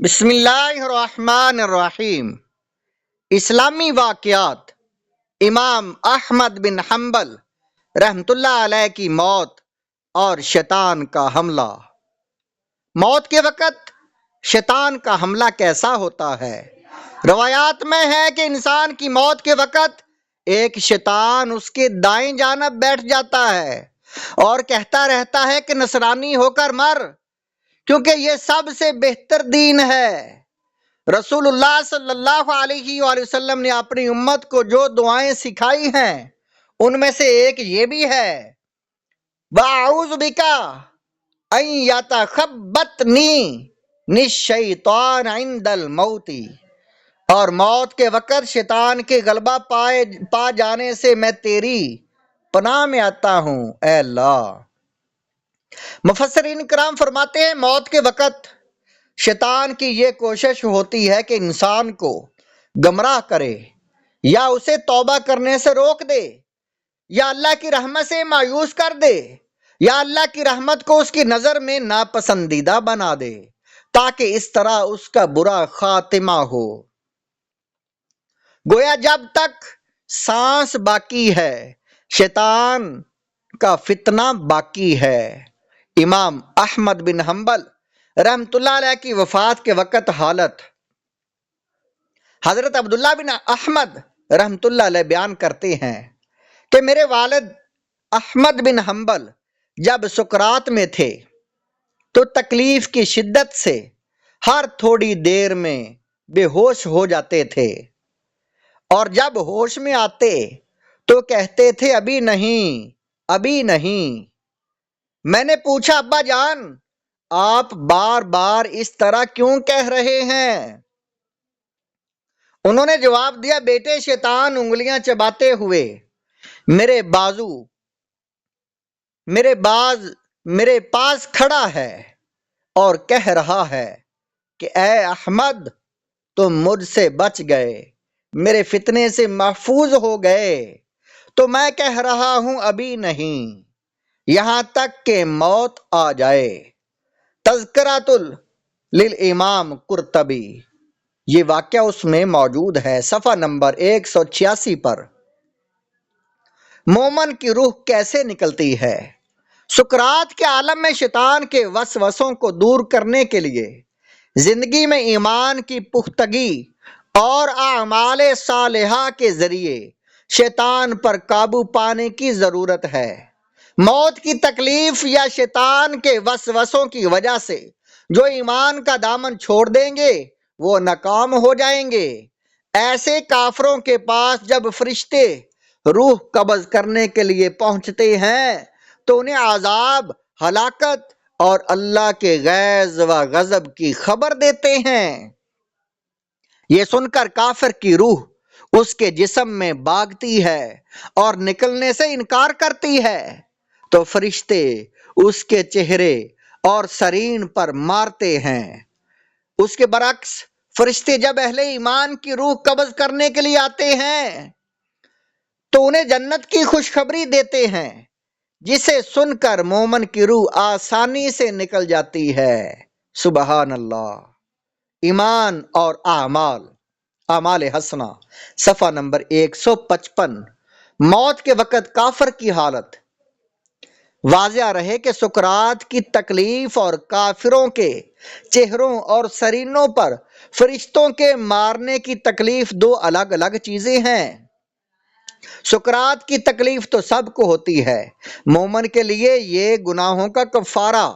بسم اللہ الرحمن الرحیم۔ اسلامی واقعات۔ امام احمد بن حنبل رحمۃ اللہ علیہ کی موت اور شیطان کا حملہ۔ موت کے وقت شیطان کا حملہ کیسا ہوتا ہے؟ روایات میں ہے کہ انسان کی موت کے وقت ایک شیطان اس کے دائیں جانب بیٹھ جاتا ہے اور کہتا رہتا ہے کہ نصرانی ہو کر مر، کیونکہ یہ سب سے بہتر دین ہے۔ رسول اللہ صلی اللہ علیہ وآلہ وسلم نے اپنی امت کو جو دعائیں سکھائی ہیں ان میں سے ایک یہ بھی ہے، وَأَعُوذُ بِكَ أَن يَتَخَبَّطْنِي الشَّيْطَانُ عِندَ الْمَوْتِ، اور موت کے وقت شیطان کے غلبہ پا جانے سے میں تیری پناہ میں آتا ہوں اے اللہ۔ مفسرین کرام فرماتے ہیں موت کے وقت شیطان کی یہ کوشش ہوتی ہے کہ انسان کو گمراہ کرے، یا اسے توبہ کرنے سے روک دے، یا اللہ کی رحمت سے مایوس کر دے، یا اللہ کی رحمت کو اس کی نظر میں ناپسندیدہ بنا دے، تاکہ اس طرح اس کا برا خاتمہ ہو۔ گویا جب تک سانس باقی ہے شیطان کا فتنہ باقی ہے۔ امام احمد بن حنبل رحمۃ اللہ علیہ کی وفات کے وقت حالت حضرت عبداللہ بن احمد رحمۃ اللہ علیہ بیان کرتے ہیں کہ میرے والد احمد بن حنبل جب سکرات میں تھے تو تکلیف کی شدت سے ہر تھوڑی دیر میں بے ہوش ہو جاتے تھے، اور جب ہوش میں آتے تو کہتے تھے ابھی نہیں، ابھی نہیں۔ میں نے پوچھا ابا جان آپ بار بار اس طرح کیوں کہہ رہے ہیں؟ انہوں نے جواب دیا، بیٹے شیطان انگلیاں چباتے ہوئے میرے پاس کھڑا ہے اور کہہ رہا ہے کہ اے احمد تم مجھ سے بچ گئے، میرے فتنے سے محفوظ ہو گئے، تو میں کہہ رہا ہوں ابھی نہیں، یہاں تک کہ موت آ جائے۔ تذکرۃ للامام قرطبی، یہ واقعہ اس میں موجود ہے صفحہ نمبر 186 پر۔ مومن کی روح کیسے نکلتی ہے؟ سکرات کے عالم میں شیطان کے وسوسوں کو دور کرنے کے لیے زندگی میں ایمان کی پختگی اور اعمال صالحہ کے ذریعے شیطان پر قابو پانے کی ضرورت ہے۔ موت کی تکلیف یا شیطان کے وسوسوں کی وجہ سے جو ایمان کا دامن چھوڑ دیں گے وہ ناکام ہو جائیں گے۔ ایسے کافروں کے پاس جب فرشتے روح قبض کرنے کے لیے پہنچتے ہیں تو انہیں عذاب، ہلاکت اور اللہ کے غیظ و غضب کی خبر دیتے ہیں۔ یہ سن کر کافر کی روح اس کے جسم میں بھاگتی ہے اور نکلنے سے انکار کرتی ہے، تو فرشتے اس کے چہرے اور سرین پر مارتے ہیں۔ اس کے برعکس فرشتے جب اہل ایمان کی روح قبض کرنے کے لیے آتے ہیں تو انہیں جنت کی خوشخبری دیتے ہیں، جسے سن کر مومن کی روح آسانی سے نکل جاتی ہے۔ سبحان اللہ۔ ایمان اور اعمال حسنہ صفحہ نمبر 155۔ موت کے وقت کافر کی حالت۔ واضح رہے کہ سکرات کی تکلیف اور کافروں کے چہروں اور سرینوں پر فرشتوں کے مارنے کی تکلیف دو الگ الگ چیزیں ہیں۔ سکرات کی تکلیف تو سب کو ہوتی ہے، مومن کے لیے یہ گناہوں کا کفارہ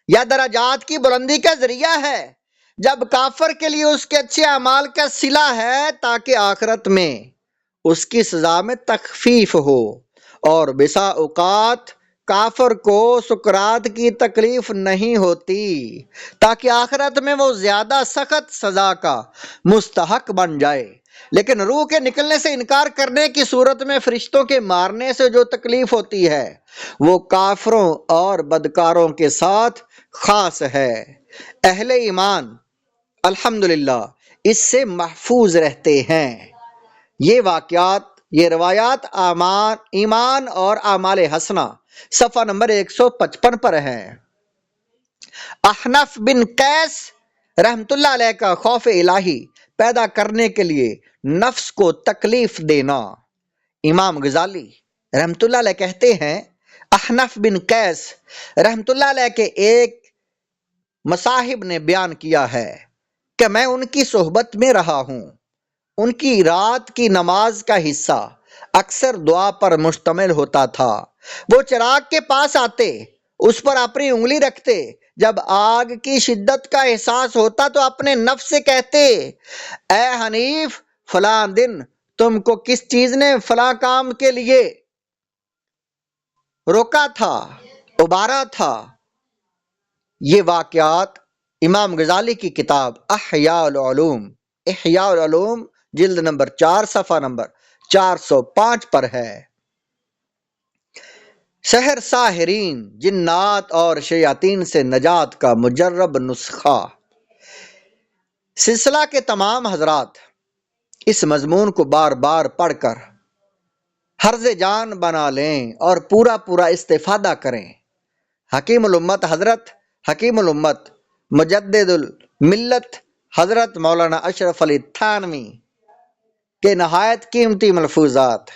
یا درجات کی بلندی کا ذریعہ ہے، جب کافر کے لیے اس کے اچھے اعمال کا صلہ ہے تاکہ آخرت میں اس کی سزا میں تخفیف ہو، اور بسا اوقات کافر کو سکرات کی تکلیف نہیں ہوتی تاکہ آخرت میں وہ زیادہ سخت سزا کا مستحق بن جائے۔ لیکن روح کے نکلنے سے انکار کرنے کی صورت میں فرشتوں کے مارنے سے جو تکلیف ہوتی ہے وہ کافروں اور بدکاروں کے ساتھ خاص ہے۔ اہل ایمان الحمدللہ اس سے محفوظ رہتے ہیں۔ یہ روایات ایمان اور اعمال حسنہ صفحہ نمبر 155 پر ہیں۔ احنف بن قیس رحمت اللہ علیہ کا خوف الہی پیدا کرنے کے لیے نفس کو تکلیف دینا۔ امام غزالی رحمت اللہ علیہ کہتے ہیں احنف بن قیس رحمت اللہ علیہ کے ایک مصاحب نے بیان کیا ہے کہ میں ان کی صحبت میں رہا ہوں، ان کی رات کی نماز کا حصہ اکثر دعا پر مشتمل ہوتا تھا۔ وہ چراغ کے پاس آتے، اس پر اپنی انگلی رکھتے، جب آگ کی شدت کا احساس ہوتا تو اپنے نفس سے کہتے، اے حنیف، فلاں دن تم کو کس چیز نے فلاں کام کے لیے روکا تھا، ابارا تھا۔ یہ واقعات امام غزالی کی کتاب احیاء العلوم جلد نمبر 4 صفحہ نمبر 405 پر ہے۔ سحر ساحرین، جنات اور شیاطین سے نجات کا مجرب نسخہ۔ سلسلہ کے تمام حضرات اس مضمون کو بار بار پڑھ کر حرز جان بنا لیں اور پورا استفادہ کریں۔ حکیم الامت حضرت حکیم الامت مجدد الملت حضرت مولانا اشرف علی تھانوی کے نہایت قیمتی ملفوظات۔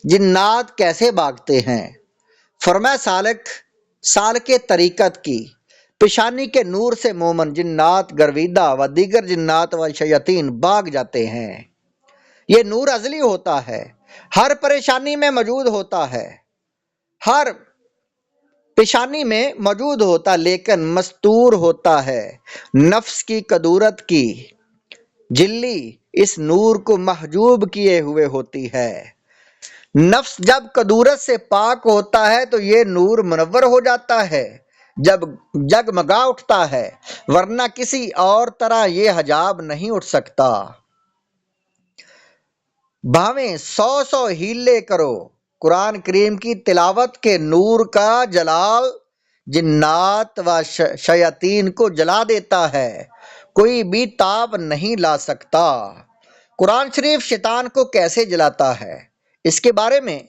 جنات کیسے بھاگتے ہیں؟ فرمایا سالک طریقت کی پیشانی کے نور سے مومن جنات گرویدہ و دیگر جنات و شیاطین بھاگ جاتے ہیں۔ یہ نور ازلی ہوتا ہے، ہر پریشانی میں موجود ہوتا ہے، ہر پیشانی میں موجود ہوتا لیکن مستور ہوتا ہے۔ نفس کی کدورت کی جلی اس نور کو محجوب کیے ہوئے ہوتی ہے۔ نفس جب کدورت سے پاک ہوتا ہے تو یہ نور منور ہو جاتا ہے، جب جگمگا اٹھتا ہے، ورنہ کسی اور طرح یہ حجاب نہیں اٹھ سکتا۔ بھاویں 100 ہیلے کرو، قرآن کریم کی تلاوت کے نور کا جلال جنات و شیاطین کو جلا دیتا ہے، کوئی بھی تاب نہیں لا سکتا۔ قرآن شریف شیطان کو کیسے جلاتا ہے؟ اس کے بارے میں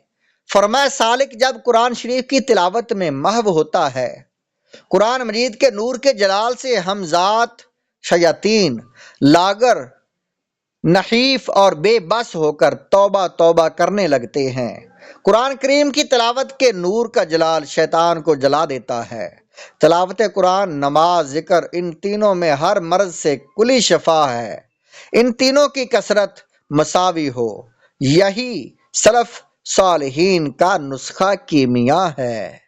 فرمایا سالک جب قرآن شریف کی تلاوت میں محو ہوتا ہے، قرآن مجید کے نور کے جلال سے ہمذات شیاطین لاغر، نحیف اور بے بس ہو کر توبہ کرنے لگتے ہیں۔ قرآن کریم کی تلاوت کے نور کا جلال شیطان کو جلا دیتا ہے۔ تلاوت قرآن، نماز، ذکر، ان تینوں میں ہر مرض سے کلی شفا ہے۔ ان تینوں کی کثرت مساوی ہو، یہی سلف صالحین کا نسخہ کیمیا ہے۔